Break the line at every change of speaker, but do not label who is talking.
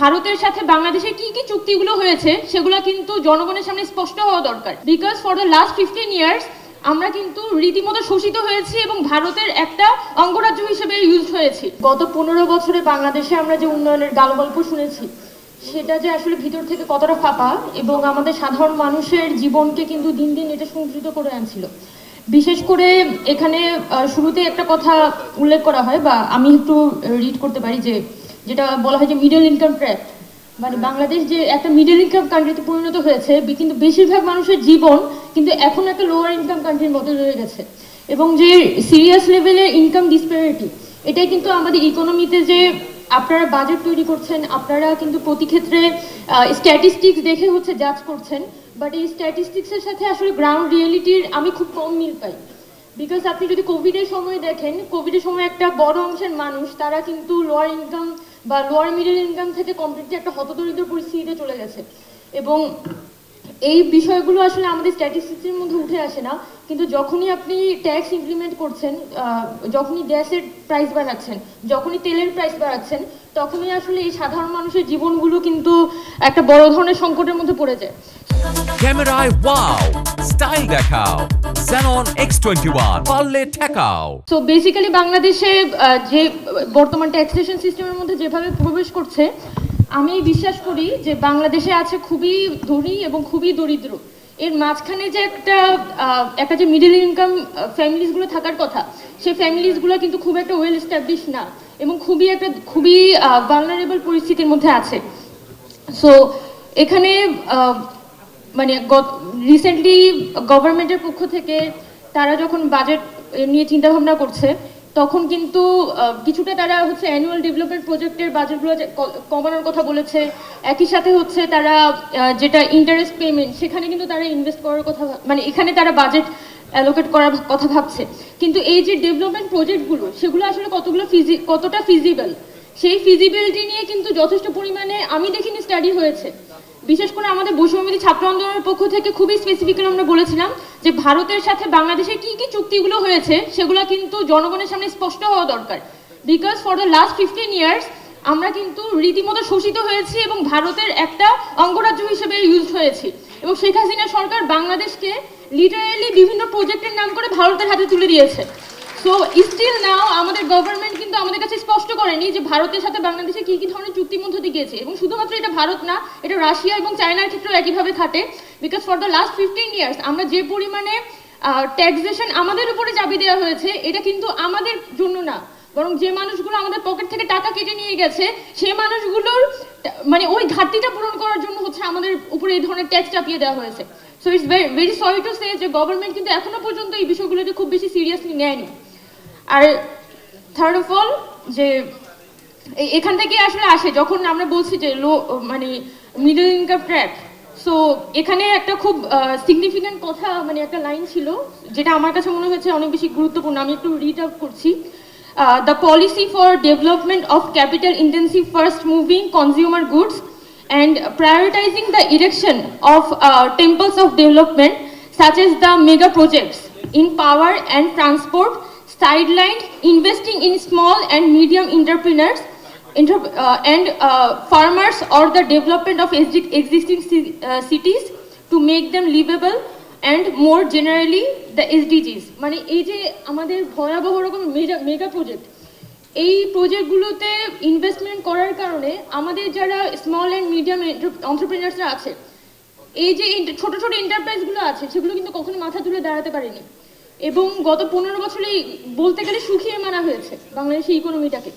ভারতের সাথে বাংলাদেশের কি কি চুক্তিগুলো হয়েছে সেগুলো কিন্তু জনগণের সামনে স্পষ্ট হওয়া দরকার। Because for the last 15 years আমরা কিন্তু রীতিমতো শোষিত হয়েছি এবং ভারতের একটা অঙ্গরাজ্য হিসেবে ইউজ হয়েছি। গত 15 বছরে বাংলাদেশে আমরা যে উন্নয়নের গালগল্প শুনেছি সেটা যে আসলে ভিতর থেকে কতটা ফাঁপা এবং আমাদের সাধারণ মানুষের জীবনকে কিন্তু দিন দিন এটা সংযুক্ত করে আনছিল। বিশেষ করে এখানে শুরুতে একটা কথা উল্লেখ করা হয়, বা আমি একটু রিড করতে পারি, যেটা বলা হয় যে মিডল ইনকাম ট্র্যাপ, মানে বাংলাদেশ যে একটা মিডল ইনকাম কান্ট্রিতে পরিণত হয়েছে, কিন্তু বেশিরভাগ মানুষের জীবন কিন্তু এখন একটা লোয়ার ইনকাম কান্ট্রির মতো রয়ে গেছে। এবং যে সিরিয়াস লেভেলের ইনকাম ডিসপ্যারিটি, এটাই কিন্তু আমাদের ইকোনমিতে যে আপনারা বাজেট তৈরি করছেন, আপনারা কিন্তু প্রতি ক্ষেত্রে স্ট্যাটিস্টিক্স দেখে হচ্ছে জাজ করছেন, বাট এই স্ট্যাটিস্টিক্সের সাথে আসলে গ্রাউন্ড রিয়েলিটির আমি খুব কম মিল পাই। বিকজ আপনি যদি কোভিডের সময় দেখেন, কোভিডের সময় একটা বড় অংশের মানুষ তারা কিন্তু লোয়ার ইনকাম বা লোয়ার মিডল ইনকাম থেকে কমপ্লিটলি একটা হতদরিদ্র পরিস্থিতিতে চলে গেছে। এবং এই বিষয়গুলো আসলে আমাদের স্ট্যাটিস্টিক্সের মধ্যে উঠে আসে না, কিন্তু যখনই আপনি ট্যাক্স ইমপ্লিমেন্ট করছেন, যখনই গ্যাসের প্রাইস বাড়াচ্ছেন, যখনই তেলের প্রাইস বাড়াচ্ছেন, তখনই আসলে এই সাধারণ মানুষের জীবনগুলো কিন্তু একটা বড় ধরনের সংকটের মধ্যে পড়ে যায়।
ক্যামেরায় ওয়াও, স্টাইল দেখাও, Xenon X21 পারলে ঠেকাও।
সো বেসিক্যালি বাংলাদেশে যে বর্তমান ট্যাক্সেশন সিস্টেমের মধ্যে যেভাবে প্রবেশ করছে, আমি বিশ্বাস করি যে বাংলাদেশে আছে খুবই ধনী এবং খুবই দরিদ্র। এর মাঝখানে যে একটা যে মিডল ইনকাম ফ্যামিলিসগুলো থাকার কথা, সেই ফ্যামিলিসগুলো কিন্তু খুব একটা ওয়েল এস্টাবলিশ না এবং খুবই ভালনারেবল পরিস্থিতির মধ্যে আছে। সো এখানে মানে রিসেন্টলি গভর্নমেন্টের পক্ষ থেকে তারা যখন বাজেট নিয়ে চিন্তাভাবনা করছে, তখন কিন্তু কিছুটা তারা হচ্ছে অ্যানুয়াল ডেভেলপমেন্ট প্রজেক্টের বাজেটগুলো কমানোর কথা বলেছে। একই সাথে হচ্ছে তারা যেটা ইন্টারেস্ট পেমেন্ট, সেখানে কিন্তু তারা ইনভেস্ট করার কথা, মানে এখানে তারা বাজেট অ্যালোকেট করার কথা ভাবছে। কিন্তু এই যে ডেভেলপমেন্ট প্রজেক্টগুলো, সেগুলো আসলে কতটা ফিজিবল, সেই ফিজিবিলিটি নিয়ে কিন্তু যথেষ্ট পরিমাণে আমি দেখিনি স্টাডি হয়েছে। বিশেষ করে আমাদের বৈষম্যবিরোধী ছাত্র আন্দোলনের পক্ষ থেকে খুবই স্পেসিফিক্যালি আমরা বলেছিলাম যে ভারতের সাথে বাংলাদেশের কি কি চুক্তিগুলো হয়েছে সেগুলো কিন্তু জনগণের সামনে স্পষ্ট হওয়া দরকার। Because for the last 15 years আমরা কিন্তু রীতিমতো শোষিত হয়েছি এবং ভারতের একটা অঙ্গরাজ্য হিসেবে ইউজ হয়েছি। এবং শেখ হাসিনা সরকার বাংলাদেশকে লিটারেলি বিভিন্ন প্রজেক্টের নাম করে ভারতের হাতে তুলে দিয়েছে। সো স্টিল নাও আমাদের গভর্নমেন্ট কিন্তু আমাদের কাছে স্পষ্ট করেনি যে ভারতের সাথে বাংলাদেশে কি কি ধরনের চুক্তির মধ্যে দিয়ে গিয়েছে। এবং শুধুমাত্র এটা ভারত না, এটা রাশিয়া এবং চায়নার ক্ষেত্রেও একইভাবে খাটে। Because for the last 15 years আমরা যে পরিমাণে ট্যাক্সেশন আমাদের উপরে চাপিয়ে দেওয়া হয়েছে, এটা কিন্তু আমাদের জন্য না, বরং যে মানুষগুলো আমাদের পকেট থেকে টাকা কেটে নিয়ে গেছে সেই মানুষগুলোর মানে ওই ঘাটতিটা পূরণ করার জন্য হচ্ছে আমাদের উপরে এই ধরনের ট্যাক্স চাপিয়ে দেওয়া হয়েছে। So it's very sorry to say যে গভর্নমেন্ট কিন্তু এখনো পর্যন্ত এই বিষয়গুলোকে খুব বেশি সিরিয়াসলি নেয়নি। আর থার্ড অফ অল, যে এখান থেকে আসলে আসে যখন আমরা বলছি যে মানে মিডল ইনকাম ট্র্যাপ। সো এখানে একটা খুব সিগনিফিক্যান্ট কথা, মানে একটা লাইন ছিল যেটা আমার কাছে মনে হয়েছে অনেক বেশি গুরুত্বপূর্ণ। আমি একটু রিড আউট করছি। The policy for development of capital intensive first moving consumer goods and prioritizing the erection of temples of development such as the mega projects in power and transport, sidelined investing in small and medium entrepreneurs and farmers or the development of existing cities to make them livable and more generally the SDGs. মানে এই যে আমাদের ভয়াবহ রকম mega project, এই প্রজেক্টগুলোতে investment করার কারণে আমাদের যারা স্মল অ্যান্ড মিডিয়াম এন্টারপ্রেনার্সরা আছে, এই যে ছোট ছোট এন্টারপ্রাইজগুলো আছে, সেগুলো কিন্তু কখনো মাথা তুলে দাঁড়াতে পারেনি এবং গত 15 বছরে বলতে গেলে শুকিয়ে মারা হয়েছে বাংলাদেশের ইকোনমিটাকে।